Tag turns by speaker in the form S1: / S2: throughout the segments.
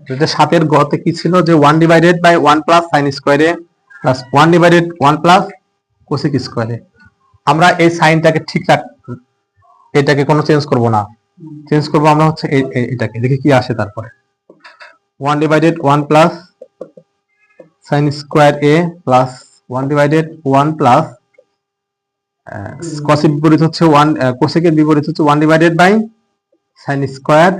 S1: যেটা 7 এর গতে কি ছিল যে 1 ডিভাইডেড বাই 1 প্লাস sin স্কয়ারে প্লাস 1 ডিভাইডেড 1 প্লাস কোসেক স্কয়ারে। আমরা এই সাইনটাকে ঠিক রাখ, এটাকে কোনো চেঞ্জ করব না, চেঞ্জ করব আমরা হচ্ছে এটাকে, দেখি কি আসে তারপরে। 1 divided 1 plus sin square a plus 1 divided 1 plus cos বিপরীত হচ্ছে 1, cosec এর বিপরীত হচ্ছে 1 ডিভাইডেড বাই sin স্কয়ার।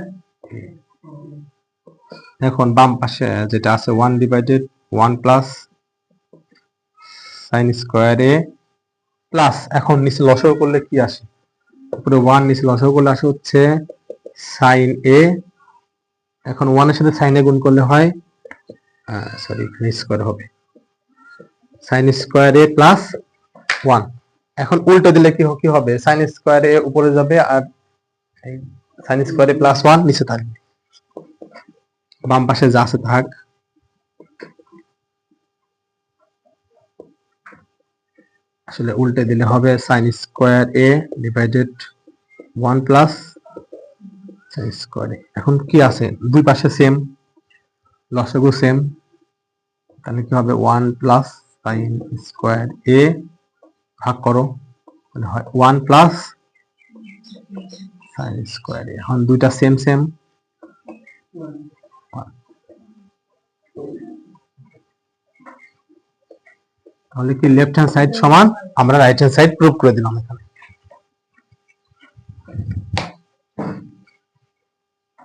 S1: এখন বাম পাশে যেটা আছে 1 divided 1 plus sin square a plus, এখন নিচে লসাগু করলে কি আসে, উপরে 1, নিচে লসাগু করলে আসে হচ্ছে sin a। এখন 1 এর সাথে sin a গুণ করলে হয়, সরি এখানে স্কয়ার হবে, sin স্কয়ার a প্লাস 1। এখন উল্টো দিলে কি হবে, sin স্কয়ার a উপরে যাবে আর sin স্কয়ার a প্লাস 1 নিচে থাকবে, বাম পাশে যা আছে থাক। আসলে উল্টে দিলে হবে sin square a divided 1 plus sin square a। এখন কি আছে, দুই পাশে সেম, লসাগু সেম, তাহলে কি হবে 1 প্লাস sin স্কয়ার a ভাগ করো, মানে হয় 1 প্লাস sin স্কয়ার a। এখন দুইটা সেম সেম, তাহলে কি লেফট হ্যান্ড সাইড সমান, আমরা রাইট হ্যান্ড সাইড প্রুভ করে দিলাম এখানে।